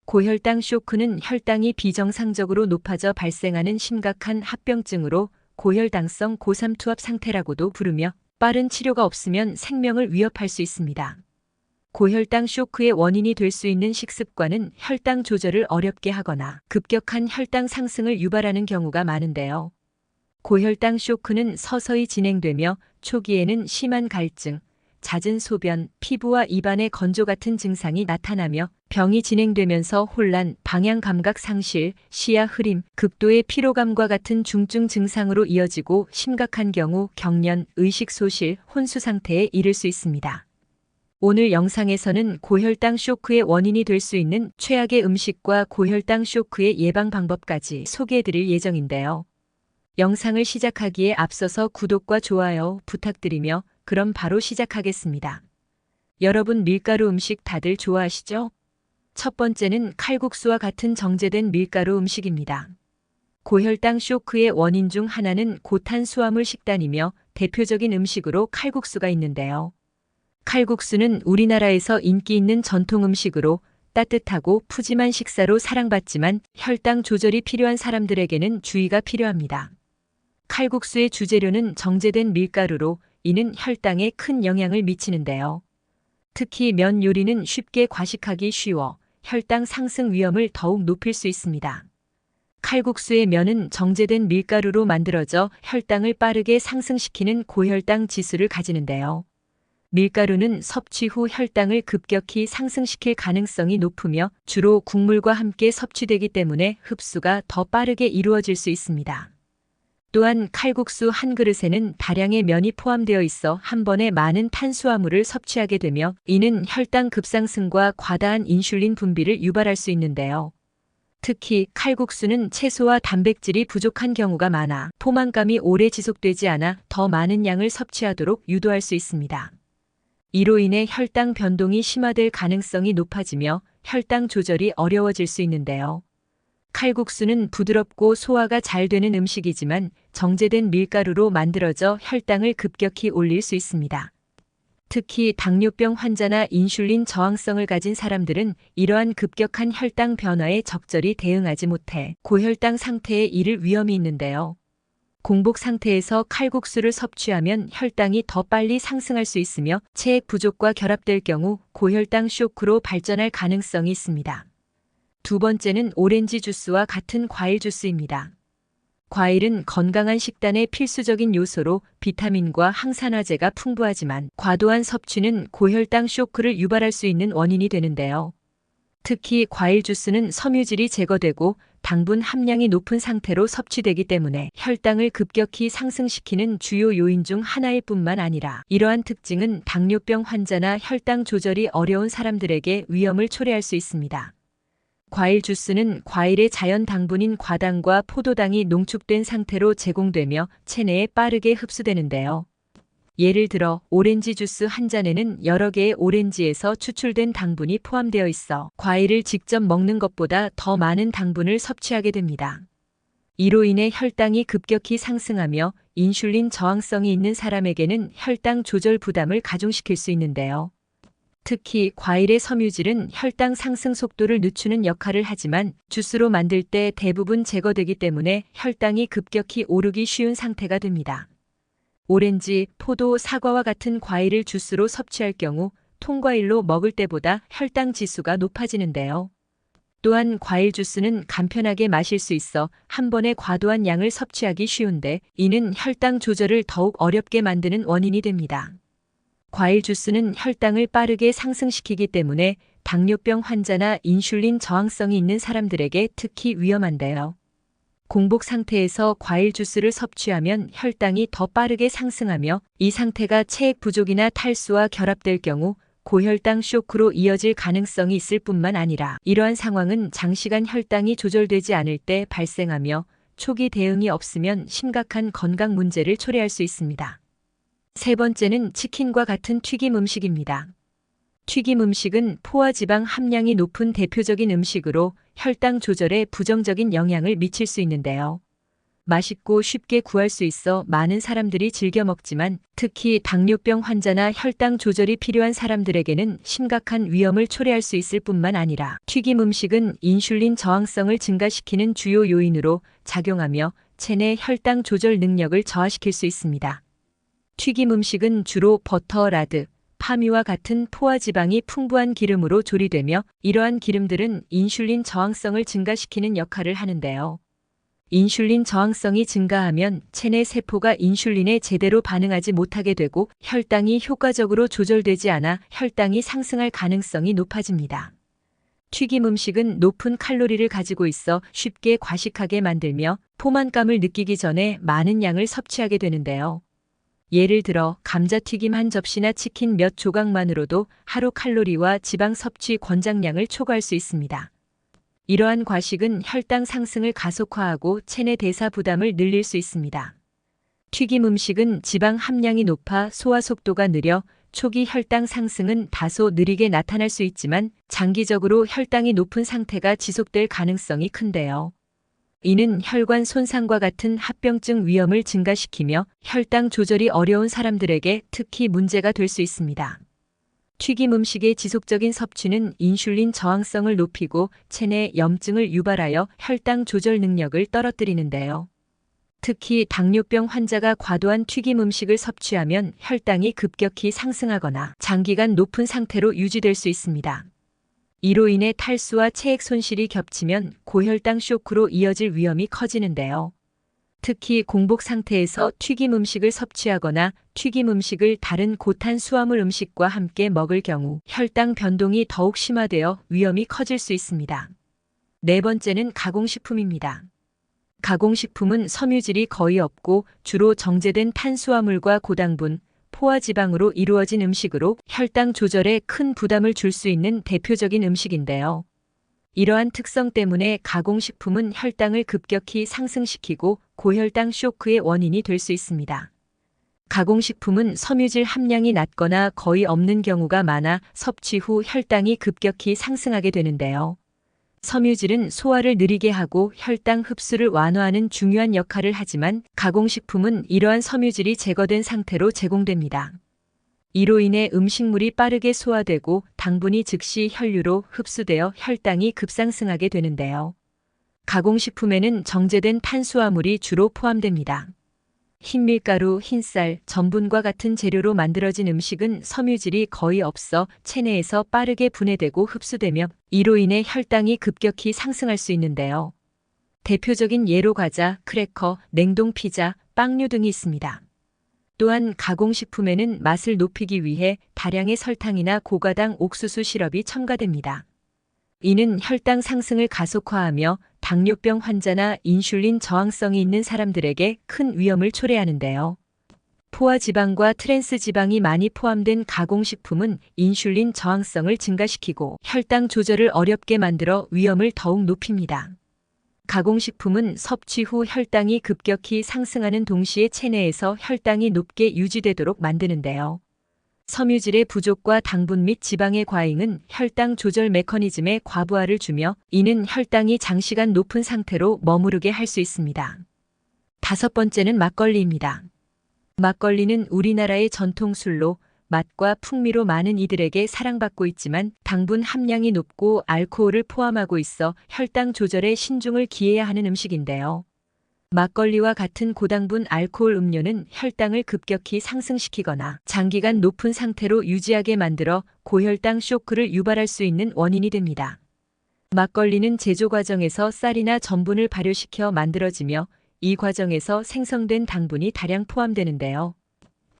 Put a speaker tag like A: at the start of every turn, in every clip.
A: 고혈당 쇼크는 혈당이 비정상적으로 높아져 발생하는 심각한 합병증으로 고혈당성 고삼투압 상태라고도 부르며 빠른 치료가 없으면 생명을 위협할 수 있습니다. 고혈당 쇼크의 원인이 될 수 있는 식습관은 혈당 조절을 어렵게 하거나 급격한 혈당 상승을 유발하는 경우가 많은데요. 고혈당 쇼크는 서서히 진행되며 초기에는 심한 갈증, 잦은 소변, 피부와 입안의 건조 같은 증상이 나타나며 병이 진행되면서 혼란, 방향 감각 상실, 시야 흐림, 극도의 피로감과 같은 중증 증상으로 이어지고 심각한 경우 경련, 의식 소실, 혼수 상태에 이를 수 있습니다. 오늘 영상에서는 고혈당 쇼크의 원인이 될 수 있는 최악의 음식과 고혈당 쇼크의 예방 방법까지 소개해드릴 예정인데요. 영상을 시작하기에 앞서서 구독과 좋아요 부탁드리며 그럼 바로 시작하겠습니다. 여러분 밀가루 음식 다들 좋아하시죠? 첫 번째는 칼국수와 같은 정제된 밀가루 음식입니다. 고혈당 쇼크의 원인 중 하나는 고탄수화물 식단이며 대표적인 음식으로 칼국수가 있는데요. 칼국수는 우리나라에서 인기 있는 전통 음식으로 따뜻하고 푸짐한 식사로 사랑받지만 혈당 조절이 필요한 사람들에게는 주의가 필요합니다. 칼국수의 주재료는 정제된 밀가루로 이는 혈당에 큰 영향을 미치는데요. 특히 면 요리는 쉽게 과식하기 쉬워 혈당 상승 위험을 더욱 높일 수 있습니다. 칼국수의 면은 정제된 밀가루로 만들어져 혈당을 빠르게 상승시키는 고혈당 지수를 가지는데요. 밀가루는 섭취 후 혈당을 급격히 상승시킬 가능성이 높으며 주로 국물과 함께 섭취되기 때문에 흡수가 더 빠르게 이루어질 수 있습니다. 또한 칼국수 한 그릇에는 다량의 면이 포함되어 있어 한 번에 많은 탄수화물을 섭취하게 되며 이는 혈당 급상승과 과다한 인슐린 분비를 유발할 수 있는데요. 특히 칼국수는 채소와 단백질이 부족한 경우가 많아 포만감이 오래 지속되지 않아 더 많은 양을 섭취하도록 유도할 수 있습니다. 이로 인해 혈당 변동이 심화될 가능성이 높아지며 혈당 조절이 어려워질 수 있는데요. 칼국수는 부드럽고 소화가 잘 되는 음식이지만 정제된 밀가루로 만들어져 혈당을 급격히 올릴 수 있습니다. 특히 당뇨병 환자나 인슐린 저항성을 가진 사람들은 이러한 급격한 혈당 변화에 적절히 대응하지 못해 고혈당 상태에 이를 위험이 있는데요. 공복 상태에서 칼국수를 섭취하면 혈당이 더 빨리 상승할 수 있으며 체액 부족과 결합될 경우 고혈당 쇼크로 발전할 가능성이 있습니다. 두 번째는 오렌지 주스와 같은 과일 주스입니다. 과일은 건강한 식단의 필수적인 요소로 비타민과 항산화제가 풍부하지만 과도한 섭취는 고혈당 쇼크를 유발할 수 있는 원인이 되는데요. 특히 과일 주스는 섬유질이 제거되고 당분 함량이 높은 상태로 섭취되기 때문에 혈당을 급격히 상승시키는 주요 요인 중 하나일 뿐만 아니라 이러한 특징은 당뇨병 환자나 혈당 조절이 어려운 사람들에게 위험을 초래할 수 있습니다. 과일 주스는 과일의 자연 당분인 과당과 포도당이 농축된 상태로 제공되며 체내에 빠르게 흡수되는데요. 예를 들어 오렌지 주스 한 잔에는 여러 개의 오렌지에서 추출된 당분이 포함되어 있어 과일을 직접 먹는 것보다 더 많은 당분을 섭취하게 됩니다. 이로 인해 혈당이 급격히 상승하며 인슐린 저항성이 있는 사람에게는 혈당 조절 부담을 가중시킬 수 있는데요. 특히 과일의 섬유질은 혈당 상승 속도를 늦추는 역할을 하지만 주스로 만들 때 대부분 제거되기 때문에 혈당이 급격히 오르기 쉬운 상태가 됩니다. 오렌지, 포도, 사과와 같은 과일을 주스로 섭취할 경우 통과일로 먹을 때보다 혈당 지수가 높아지는데요. 또한 과일 주스는 간편하게 마실 수 있어 한 번에 과도한 양을 섭취하기 쉬운데 이는 혈당 조절을 더욱 어렵게 만드는 원인이 됩니다. 과일 주스는 혈당을 빠르게 상승시키기 때문에 당뇨병 환자나 인슐린 저항성이 있는 사람들에게 특히 위험한데요. 공복 상태에서 과일 주스를 섭취하면 혈당이 더 빠르게 상승하며 이 상태가 체액 부족이나 탈수와 결합될 경우 고혈당 쇼크로 이어질 가능성이 있을 뿐만 아니라 이러한 상황은 장시간 혈당이 조절되지 않을 때 발생하며 초기 대응이 없으면 심각한 건강 문제를 초래할 수 있습니다. 세 번째는 치킨과 같은 튀김 음식입니다. 튀김 음식은 포화지방 함량이 높은 대표적인 음식으로 혈당 조절에 부정적인 영향을 미칠 수 있는데요. 맛있고 쉽게 구할 수 있어 많은 사람들이 즐겨 먹지만 특히 당뇨병 환자나 혈당 조절이 필요한 사람들에게는 심각한 위험을 초래할 수 있을 뿐만 아니라 튀김 음식은 인슐린 저항성을 증가시키는 주요 요인으로 작용하며 체내 혈당 조절 능력을 저하시킬 수 있습니다. 튀김 음식은 주로 버터, 라드, 파미와 같은 포화지방이 풍부한 기름으로 조리되며 이러한 기름들은 인슐린 저항성을 증가시키는 역할을 하는데요. 인슐린 저항성이 증가하면 체내 세포가 인슐린에 제대로 반응하지 못하게 되고 혈당이 효과적으로 조절되지 않아 혈당이 상승할 가능성이 높아집니다. 튀김 음식은 높은 칼로리를 가지고 있어 쉽게 과식하게 만들며 포만감을 느끼기 전에 많은 양을 섭취하게 되는데요. 예를 들어 감자튀김 한 접시나 치킨 몇 조각만으로도 하루 칼로리와 지방 섭취 권장량을 초과할 수 있습니다. 이러한 과식은 혈당 상승을 가속화하고 체내 대사 부담을 늘릴 수 있습니다. 튀김 음식은 지방 함량이 높아 소화 속도가 느려 초기 혈당 상승은 다소 느리게 나타날 수 있지만 장기적으로 혈당이 높은 상태가 지속될 가능성이 큰데요. 이는 혈관 손상과 같은 합병증 위험을 증가시키며 혈당 조절이 어려운 사람들에게 특히 문제가 될 수 있습니다. 튀김 음식의 지속적인 섭취는 인슐린 저항성을 높이고 체내 염증을 유발하여 혈당 조절 능력을 떨어뜨리는데요. 특히 당뇨병 환자가 과도한 튀김 음식을 섭취하면 혈당이 급격히 상승하거나 장기간 높은 상태로 유지될 수 있습니다. 이로 인해 탈수와 체액 손실이 겹치면 고혈당 쇼크로 이어질 위험이 커지는데요. 특히 공복 상태에서 튀김 음식을 섭취하거나 튀김 음식을 다른 고탄수화물 음식과 함께 먹을 경우 혈당 변동이 더욱 심화되어 위험이 커질 수 있습니다. 네 번째는 가공식품입니다. 가공식품은 섬유질이 거의 없고 주로 정제된 탄수화물과 고당분, 포화지방으로 이루어진 음식으로 혈당 조절에 큰 부담을 줄 수 있는 대표적인 음식인데요. 이러한 특성 때문에 가공식품은 혈당을 급격히 상승시키고 고혈당 쇼크의 원인이 될 수 있습니다. 가공식품은 섬유질 함량이 낮거나 거의 없는 경우가 많아 섭취 후 혈당이 급격히 상승하게 되는데요. 섬유질은 소화를 느리게 하고 혈당 흡수를 완화하는 중요한 역할을 하지만 가공식품은 이러한 섬유질이 제거된 상태로 제공됩니다. 이로 인해 음식물이 빠르게 소화되고 당분이 즉시 혈류로 흡수되어 혈당이 급상승하게 되는데요. 가공식품에는 정제된 탄수화물이 주로 포함됩니다. 흰밀가루, 흰쌀, 전분과 같은 재료로 만들어진 음식은 섬유질이 거의 없어 체내에서 빠르게 분해되고 흡수되며 이로 인해 혈당이 급격히 상승할 수 있는데요. 대표적인 예로 과자, 크래커, 냉동 피자, 빵류 등이 있습니다. 또한 가공식품에는 맛을 높이기 위해 다량의 설탕이나 고가당 옥수수 시럽이 첨가됩니다. 이는 혈당 상승을 가속화하며 당뇨병 환자나 인슐린 저항성이 있는 사람들에게 큰 위험을 초래하는데요. 포화지방과 트랜스지방이 많이 포함된 가공식품은 인슐린 저항성을 증가시키고 혈당 조절을 어렵게 만들어 위험을 더욱 높입니다. 가공식품은 섭취 후 혈당이 급격히 상승하는 동시에 체내에서 혈당이 높게 유지되도록 만드는데요. 섬유질의 부족과 당분 및 지방의 과잉은 혈당 조절 메커니즘에 과부하를 주며 이는 혈당이 장시간 높은 상태로 머무르게 할 수 있습니다. 다섯 번째는 막걸리입니다. 막걸리는 우리나라의 전통술로 맛과 풍미로 많은 이들에게 사랑받고 있지만 당분 함량이 높고 알코올을 포함하고 있어 혈당 조절에 신중을 기해야 하는 음식인데요. 막걸리와 같은 고당분 알코올 음료는 혈당을 급격히 상승시키거나 장기간 높은 상태로 유지하게 만들어 고혈당 쇼크를 유발할 수 있는 원인이 됩니다. 막걸리는 제조 과정에서 쌀이나 전분을 발효시켜 만들어지며 이 과정에서 생성된 당분이 다량 포함되는데요.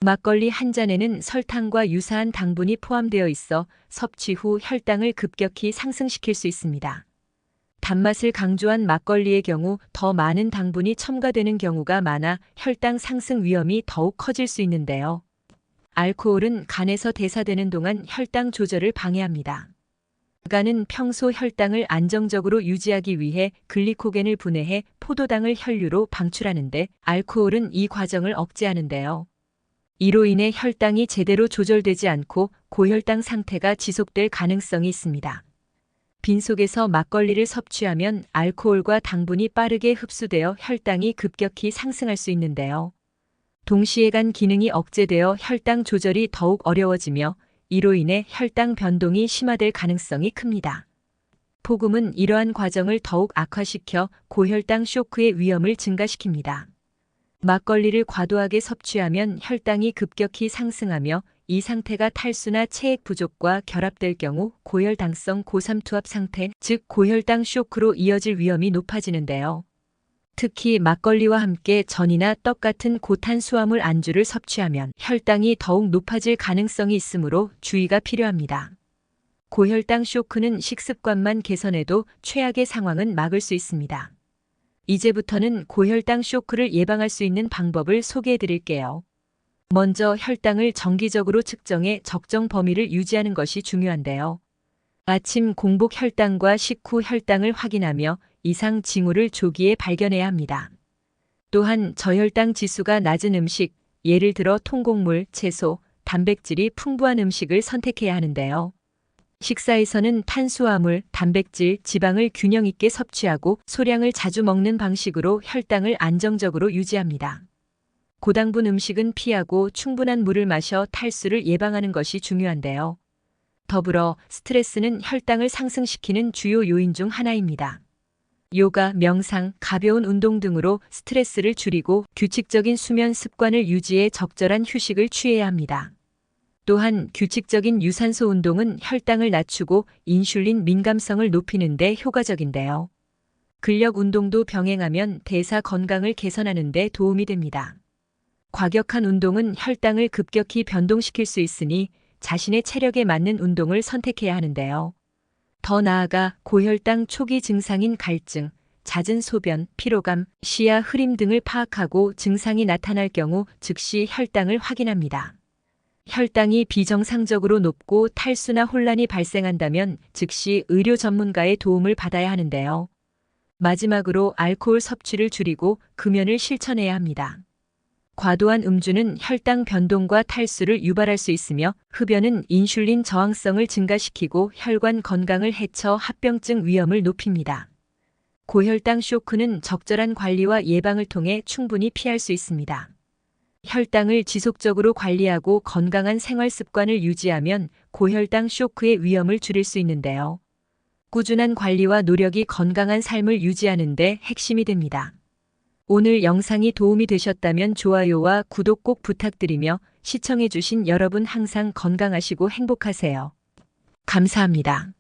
A: 막걸리 한 잔에는 설탕과 유사한 당분이 포함되어 있어 섭취 후 혈당을 급격히 상승시킬 수 있습니다. 단맛을 강조한 막걸리의 경우 더 많은 당분이 첨가되는 경우가 많아 혈당 상승 위험이 더욱 커질 수 있는데요. 알코올은 간에서 대사되는 동안 혈당 조절을 방해합니다. 간은 평소 혈당을 안정적으로 유지하기 위해 글리코겐을 분해해 포도당을 혈류로 방출하는데 알코올은 이 과정을 억제하는데요. 이로 인해 혈당이 제대로 조절되지 않고 고혈당 상태가 지속될 가능성이 있습니다. 빈속에서 막걸리를 섭취하면 알코올과 당분이 빠르게 흡수되어 혈당이 급격히 상승할 수 있는데요. 동시에 간 기능이 억제되어 혈당 조절이 더욱 어려워지며 이로 인해 혈당 변동이 심화될 가능성이 큽니다. 폭음은 이러한 과정을 더욱 악화시켜 고혈당 쇼크의 위험을 증가시킵니다. 막걸리를 과도하게 섭취하면 혈당이 급격히 상승하며 이 상태가 탈수나 체액 부족과 결합될 경우 고혈당성 고삼투압 상태, 즉 고혈당 쇼크로 이어질 위험이 높아지는데요. 특히 막걸리와 함께 전이나 떡 같은 고탄수화물 안주를 섭취하면 혈당이 더욱 높아질 가능성이 있으므로 주의가 필요합니다. 고혈당 쇼크는 식습관만 개선해도 최악의 상황은 막을 수 있습니다. 이제부터는 고혈당 쇼크를 예방할 수 있는 방법을 소개해 드릴게요. 먼저 혈당을 정기적으로 측정해 적정 범위를 유지하는 것이 중요한데요. 아침 공복 혈당과 식후 혈당을 확인하며 이상 징후를 조기에 발견해야 합니다. 또한 저혈당 지수가 낮은 음식, 예를 들어 통곡물, 채소, 단백질이 풍부한 음식을 선택해야 하는데요. 식사에서는 탄수화물, 단백질, 지방을 균형 있게 섭취하고 소량을 자주 먹는 방식으로 혈당을 안정적으로 유지합니다. 고당분 음식은 피하고 충분한 물을 마셔 탈수를 예방하는 것이 중요한데요. 더불어 스트레스는 혈당을 상승시키는 주요 요인 중 하나입니다. 요가, 명상, 가벼운 운동 등으로 스트레스를 줄이고 규칙적인 수면 습관을 유지해 적절한 휴식을 취해야 합니다. 또한 규칙적인 유산소 운동은 혈당을 낮추고 인슐린 민감성을 높이는 데 효과적인데요. 근력 운동도 병행하면 대사 건강을 개선하는 데 도움이 됩니다. 과격한 운동은 혈당을 급격히 변동시킬 수 있으니 자신의 체력에 맞는 운동을 선택해야 하는데요. 더 나아가 고혈당 초기 증상인 갈증, 잦은 소변, 피로감, 시야 흐림 등을 파악하고 증상이 나타날 경우 즉시 혈당을 확인합니다. 혈당이 비정상적으로 높고 탈수나 혼란이 발생한다면 즉시 의료 전문가의 도움을 받아야 하는데요. 마지막으로 알코올 섭취를 줄이고 금연을 실천해야 합니다. 과도한 음주는 혈당 변동과 탈수를 유발할 수 있으며 흡연은 인슐린 저항성을 증가시키고 혈관 건강을 해쳐 합병증 위험을 높입니다. 고혈당 쇼크는 적절한 관리와 예방을 통해 충분히 피할 수 있습니다. 혈당을 지속적으로 관리하고 건강한 생활 습관을 유지하면 고혈당 쇼크의 위험을 줄일 수 있는데요. 꾸준한 관리와 노력이 건강한 삶을 유지하는 데 핵심이 됩니다. 오늘 영상이 도움이 되셨다면 좋아요와 구독 꼭 부탁드리며 시청해주신 여러분 항상 건강하시고 행복하세요. 감사합니다.